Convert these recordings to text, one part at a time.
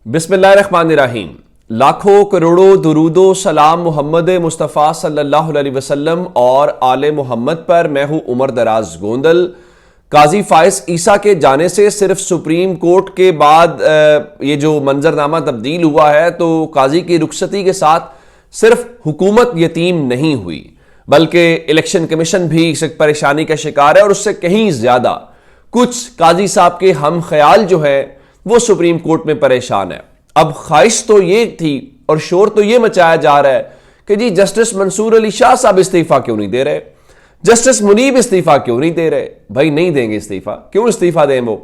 बिस्मिल्लाहिर्रहमानिर्रहीम। लाखों करोड़ों दुरूदो सलाम मोहम्मद मुस्तफ़ा सल्लल्लाहु अलैहि वसल्लम और आले मोहम्मद पर। मैं हूं उमर दराज गोंदल। काजी फाइज ईसा के जाने से सिर्फ सुप्रीम कोर्ट के बाद ये जो मंजरनामा तब्दील हुआ है, तो काजी की रुखसती के साथ सिर्फ हुकूमत यतीम नहीं हुई, बल्कि इलेक्शन कमीशन भी इस परेशानी का शिकार है। और उससे कहीं ज्यादा कुछ काजी साहब के हम ख्याल जो है वो सुप्रीम कोर्ट में परेशान है। अब ख्वाहिश तो ये थी और शोर तो ये मचाया जा रहा है कि जी जस्टिस मंसूर अली शाह साहब इस्तीफा क्यों नहीं दे रहे, जस्टिस मुनीब इस्तीफा क्यों नहीं दे रहे। भाई नहीं देंगे इस्तीफा, क्यों इस्तीफा दें वो।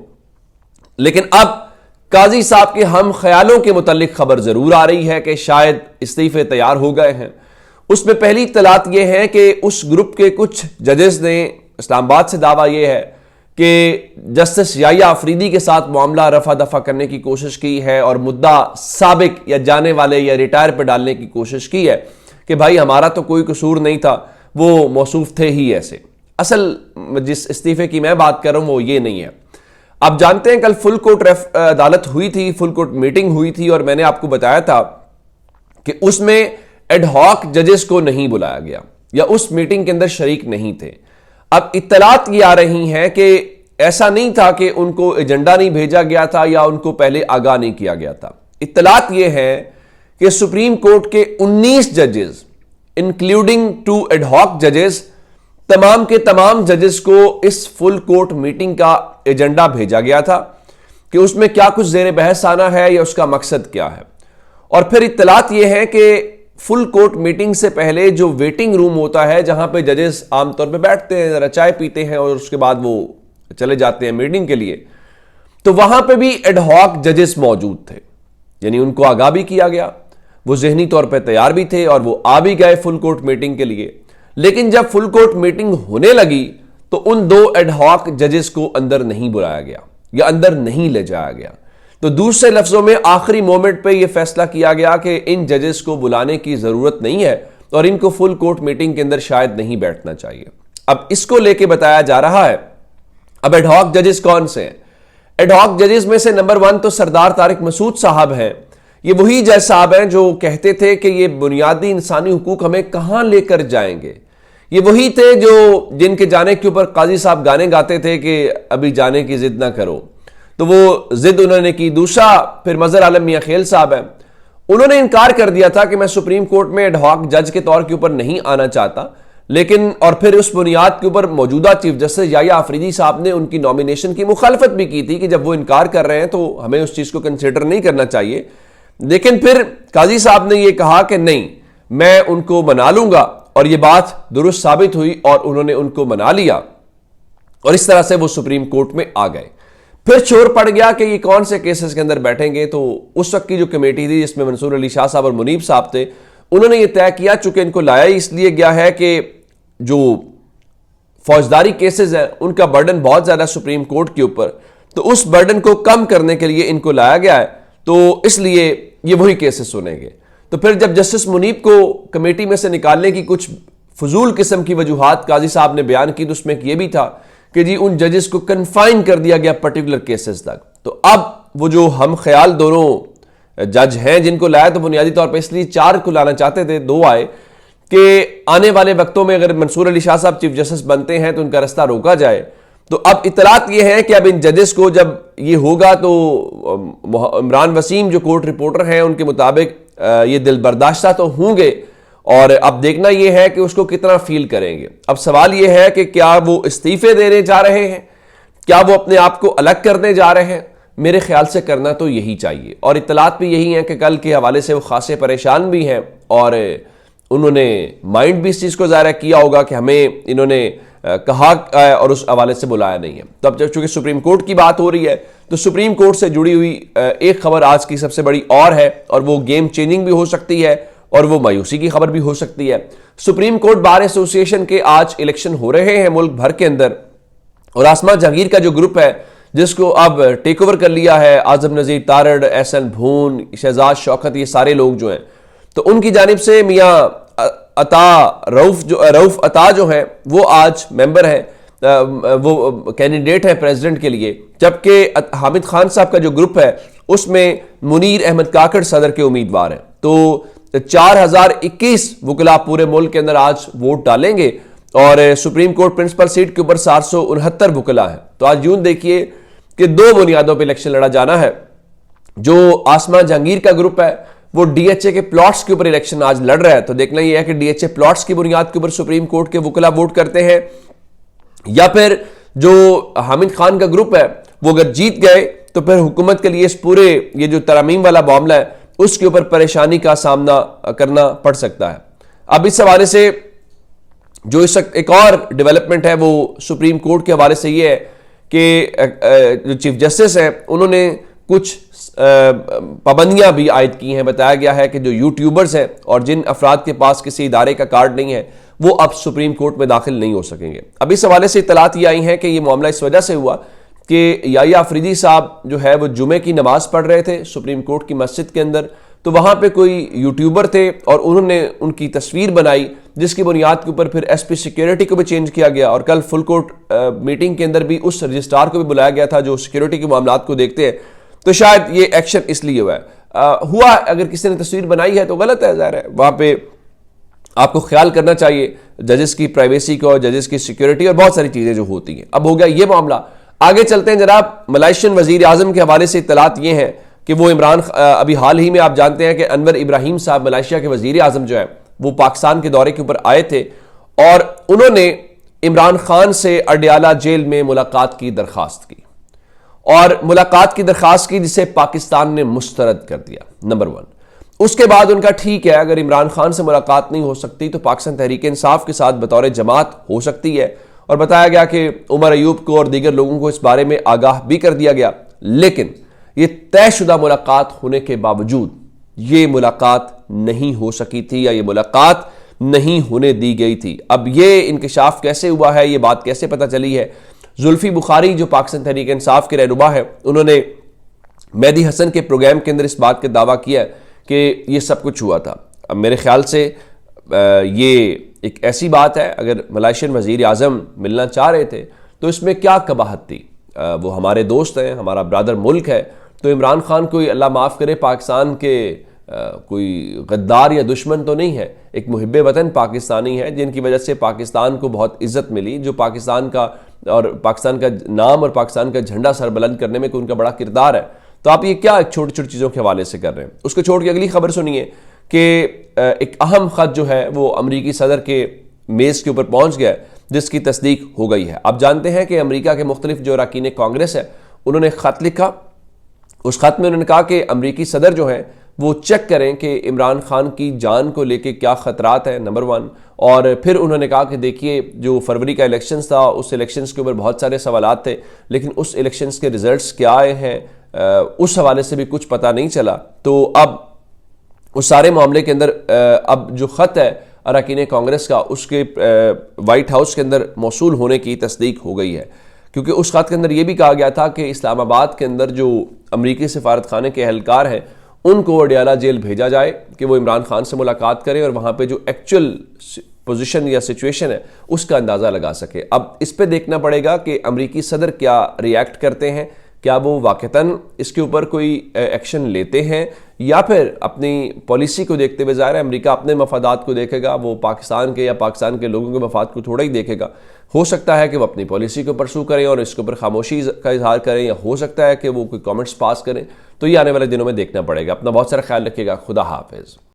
लेकिन अब काजी साहब के हम ख्यालों के मुतालिक खबर जरूर आ रही है कि शायद इस्तीफे तैयार हो गए हैं। उसमें पहली इत्तलात यह है कि उस ग्रुप के कुछ जजेस ने इस्लामाबाद से दावा यह है कि जस्टिस याया अफरीदी के साथ मामला रफा दफा करने की कोशिश की है और मुद्दा साबिक या जाने वाले या रिटायर पर डालने की कोशिश की है कि भाई हमारा तो कोई कसूर नहीं था, वो मौसूफ थे ही ऐसे। असल जिस इस्तीफे की मैं बात कर रहा हूं वो ये नहीं है। आप जानते हैं कल फुल कोर्ट अदालत हुई थी, फुल कोर्ट मीटिंग हुई थी और मैंने आपको बताया था कि उसमें एडहॉक जजेस को नहीं बुलाया गया या उस मीटिंग के अंदर शरीक नहीं थे। अब इत्तलात ये आ रही हैं कि ऐसा नहीं था कि उनको एजेंडा नहीं भेजा गया था या उनको पहले आगाह नहीं किया गया था। इत्तलात ये है कि सुप्रीम कोर्ट के 19 जजेस इंक्लूडिंग 2 एडहॉक जजेस, तमाम के तमाम जजेस को इस फुल कोर्ट मीटिंग का एजेंडा भेजा गया था कि उसमें क्या कुछ जेर बहस आना है या उसका मकसद क्या है। और फिर इत्तलात यह है कि फुल कोर्ट मीटिंग से पहले जो वेटिंग रूम होता है जहां पे जजेस आमतौर पे बैठते हैं, जरा चाय पीते हैं और उसके बाद वो चले जाते हैं मीटिंग के लिए, तो वहां पे भी एडहॉक जजेस मौजूद थे। यानी उनको आगाह भी किया गया, वो जहनी तौर पे तैयार भी थे और वो आ भी गए फुल कोर्ट मीटिंग के लिए। लेकिन जब फुल कोर्ट मीटिंग होने लगी तो उन 2 एडहॉक जजेस को अंदर नहीं बुलाया गया या अंदर नहीं ले जाया गया। तो दूसरे लफ्जों में आखिरी मोमेंट पे यह फैसला किया गया कि इन जजेस को बुलाने की जरूरत नहीं है और इनको फुल कोर्ट मीटिंग के अंदर शायद नहीं बैठना चाहिए। अब इसको लेके बताया जा रहा है, अब एडहॉक जजेस कौन से हैं? एडहॉक जजेस में से नंबर 1 तो सरदार तारिक मसूद साहब हैं। ये वही जज साहब हैं जो कहते थे कि ये बुनियादी इंसानी हुकूक हमें कहां लेकर जाएंगे। ये वही थे जो जिनके जाने के ऊपर काजी साहब गाने गाते थे कि अभी जाने की जिद ना करो, तो वो जिद उन्होंने की। दूसरा फिर मजहर आलम मियां खेल साहब हैं, उन्होंने इनकार कर दिया था कि मैं सुप्रीम कोर्ट में एडहॉक जज के तौर के ऊपर नहीं आना चाहता। लेकिन और फिर उस बुनियाद के ऊपर मौजूदा चीफ जस्टिस याया अफरीदी साहब ने उनकी नॉमिनेशन की मुखालफत भी की थी कि जब वो इनकार कर रहे हैं तो हमें उस चीज को कंसिडर नहीं करना चाहिए। लेकिन फिर काजी साहब ने यह कहा कि नहीं, मैं उनको मना लूंगा, और यह बात दुरुस्त साबित हुई और उन्होंने उनको मना लिया और इस तरह से वो सुप्रीम कोर्ट में आ गए। फिर शोर पड़ गया कि ये कौन से केसेस के अंदर बैठेंगे। तो उस वक्त की जो कमेटी थी जिसमें मंसूर अली शाह साहब और मुनीब साहब थे, उन्होंने ये तय किया, चूंकि इनको लाया इसलिए गया है कि जो फौजदारी केसेस हैं उनका बर्डन बहुत ज्यादा सुप्रीम कोर्ट के ऊपर, तो उस बर्डन को कम करने के लिए इनको लाया गया है, तो इसलिए ये वही केसेस सुनेंगे। तो फिर जब जस्टिस मुनीब को कमेटी में से निकालने की कुछ फजूल किस्म की वजूहात काजी साहब ने बयान की, तो उसमें यह भी था कि जी उन जजेस को कन्फाइन कर दिया गया पर्टिकुलर केसेस तक। तो अब वो जो हम ख्याल दोनों जज हैं जिनको लाया, तो बुनियादी तौर पर इसलिए 4 को लाना चाहते थे, 2 आए कि आने वाले वक्तों में अगर मंसूर अली शाह साहब चीफ जस्टिस बनते हैं तो उनका रास्ता रोका जाए। तो अब इतलात ये है कि अब इन जजेस को जब ये होगा तो इमरान वसीम जो कोर्ट रिपोर्टर हैं उनके मुताबिक ये दिल बर्दाश्ता तो होंगे और अब देखना यह है कि उसको कितना फील करेंगे। अब सवाल यह है कि क्या वो इस्तीफे देने जा रहे हैं, क्या वो अपने आप को अलग करने जा रहे हैं। मेरे ख्याल से करना तो यही चाहिए और इत्तलात भी यही है कि कल के हवाले से वो खासे परेशान भी हैं और उन्होंने माइंड भी इस चीज़ को ज़ाहिर किया होगा कि हमें इन्होंने कहा और उस हवाले से बुलाया नहीं है। तो अब जब चूंकि सुप्रीम कोर्ट की बात हो रही है, तो सुप्रीम कोर्ट से जुड़ी हुई एक खबर आज की सबसे बड़ी और है, और वो गेम चेंजिंग भी हो सकती है और वो मायूसी की खबर भी हो सकती है। सुप्रीम कोर्ट बार एसोसिएशन के आज इलेक्शन हो रहे हैं मुल्क भर के अंदर, और आसमा जहांगीर का जो ग्रुप है जिसको अब टेक ओवर कर लिया है आजम नजीर तारड़, एहसन भून, शहजाद शौकत, ये सारे लोग जो हैं, तो उनकी जानिब से मियाँ रऊफ अता जो है वो आज मेंबर है, वो कैंडिडेट है प्रेसिडेंट के लिए, जबकि हामिद खान साहब का जो ग्रुप है उसमें मुनीर अहमद काकड़ सदर के उम्मीदवार हैं। तो 4021 वकला पूरे मुल्क के अंदर आज वोट डालेंगे और सुप्रीम कोर्ट प्रिंसिपल सीट के ऊपर 769 वकला हैं। तो आज यूं देखिए कि दो बुनियादों पर इलेक्शन लड़ा जाना है। जो आसमान जहांगीर का ग्रुप है वो डीएचए के प्लॉट्स के ऊपर इलेक्शन आज लड़ रहा है। तो देखना यह है कि डीएचए प्लॉट्स की बुनियाद के ऊपर सुप्रीम कोर्ट के वकला वोट करते हैं या फिर जो हामिद खान का ग्रुप है वो अगर जीत गए तो फिर हुकूमत के लिए इस पूरे ये जो तरमीम वाला मामला है उसके ऊपर परेशानी का सामना करना पड़ सकता है। अब इस हवाले से जो इस एक और डेवलपमेंट है वो सुप्रीम कोर्ट के हवाले से ये है कि जो चीफ जस्टिस है उन्होंने कुछ पाबंदियां भी आयद की हैं। बताया गया है कि जो यूट्यूबर्स हैं और जिन अफराद के पास किसी इदारे का कार्ड नहीं है वो अब सुप्रीम कोर्ट में दाखिल नहीं हो सकेंगे। अब इस हवाले से इत्तलात ये आई हैं कि ये मामला इस वजह से हुआ कि याया अफरीदी साहब जो है वो जुमे की नमाज पढ़ रहे थे सुप्रीम कोर्ट की मस्जिद के अंदर। तो वहां पे कोई यूट्यूबर थे और उन्होंने उनकी तस्वीर बनाई जिसकी बुनियाद के ऊपर फिर एसपी सिक्योरिटी को भी चेंज किया गया और कल फुल कोर्ट मीटिंग के अंदर भी उस रजिस्ट्रार को भी बुलाया गया था जो सिक्योरिटी के मामलात को देखते हैं। तो शायद ये एक्शन इसलिए हुआ है। हुआ अगर किसी ने तस्वीर बनाई है तो गलत है, ज़ाहिर है वहां पे आपको ख्याल करना चाहिए जजेस की प्राइवेसी को, जजेस की सिक्योरिटी और बहुत सारी चीजें जो होती हैं। अब हो गया ये मामला। आगे चलते हैं जनाब। मलेशियन वजीर आजम के हवाले से इत्तलात ये हैं कि वो इमरान अभी हाल ही में आप जानते हैं कि अनवर इब्राहिम साहब मलेशिया के वजीर आजम जो है वो पाकिस्तान के दौरे के ऊपर आए थे और उन्होंने इमरान खान से अडयाला जेल में मुलाकात की दरखास्त की और मुलाकात की दरखास्त की जिसे पाकिस्तान ने मुस्तरद कर दिया, नंबर 1। उसके बाद उनका ठीक है अगर इमरान खान से मुलाकात नहीं हो सकती तो पाकिस्तान तहरीक इंसाफ के साथ बतौर जमात हो सकती है और बताया गया कि उमर अयूब को और दीगर लोगों को इस बारे में आगाह भी कर दिया गया। लेकिन यह तयशुदा मुलाकात होने के बावजूद ये मुलाकात नहीं हो सकी थी या ये मुलाकात नहीं होने दी गई थी। अब ये इंकशाफ कैसे हुआ है, ये बात कैसे पता चली है? जुल्फी बुखारी जो पाकिस्तान तहरीक इंसाफ के रहनुमा है उन्होंने मेहदी हसन के प्रोग्राम के अंदर इस बात का दावा किया कि ये सब कुछ हुआ था। अब मेरे ख्याल से ये एक ऐसी बात है, अगर मलेशियन वजीर आजम मिलना चाह रहे थे तो इसमें क्या कबाहत थी? वो हमारे दोस्त हैं, हमारा ब्रदर मुल्क है। तो इमरान खान कोई अल्लाह माफ़ करे पाकिस्तान के कोई गद्दार या दुश्मन तो नहीं है, एक मुहिब्बे वतन पाकिस्तानी है जिनकी वजह से पाकिस्तान को बहुत इज्जत मिली, जो पाकिस्तान का और पाकिस्तान का नाम और पाकिस्तान का झंडा सरबुलंद करने में उनका बड़ा किरदार है। तो आप ये क्या छोटी छोटी चीज़ों के हवाले से कर रहे हैं? उसको छोड़ के अगली खबर सुनिए कि एक अहम ख़त जो है वो अमरीकी सदर के मेज़ के ऊपर पहुंच गया जिसकी तस्दीक हो गई है। आप जानते हैं कि अमरीका के मुख्तलिफ जो अरकान कांग्रेस है उन्होंने ख़त लिखा। उस ख़त में उन्होंने कहा कि अमरीकी सदर जो हैं वो चेक करें कि इमरान खान की जान को लेके क्या ख़तरात हैं, नंबर 1। और फिर उन्होंने कहा कि देखिए जो फरवरी का इलेक्शंस था उस इलेक्शंस के ऊपर बहुत सारे सवालात थे लेकिन उस इलेक्शंस के रिजल्ट्स क्या आए हैं उस हवाले से भी कुछ पता नहीं चला। तो अब उस सारे मामले के अंदर अब जो ख़त है अरकान कांग्रेस का उसके वाइट हाउस के अंदर मौसूल होने की तस्दीक हो गई है, क्योंकि उस ख़त के अंदर यह भी कहा गया था कि इस्लामाबाद के अंदर जो अमरीकी सफारत खाने के एहलकार हैं उनको अडयाला जेल भेजा जाए कि वो इमरान खान से मुलाकात करें और वहाँ पे जो एक्चुअल पोजीशन या सिचुएशन है उसका अंदाज़ा लगा सके। अब इस पे देखना पड़ेगा कि अमरीकी सदर क्या रिएक्ट करते हैं, क्या वो वाक़तन इसके ऊपर कोई एक्शन लेते हैं या फिर अपनी पॉलिसी को देखते हुए, ज़ाहिर है अमरीका अपने मफादात को देखेगा, वो पाकिस्तान के या पाकिस्तान के लोगों के मफाद को थोड़ा ही देखेगा। हो सकता है कि वो अपनी पॉलिसी को परसू करें और इसके ऊपर खामोशी का इजहार करें या हो सकता है कि वो कोई कमेंट्स पास करें। तो ये आने वाले दिनों में देखना पड़ेगा। अपना बहुत सारा ख्याल रखिएगा। खुदा हाफिज़।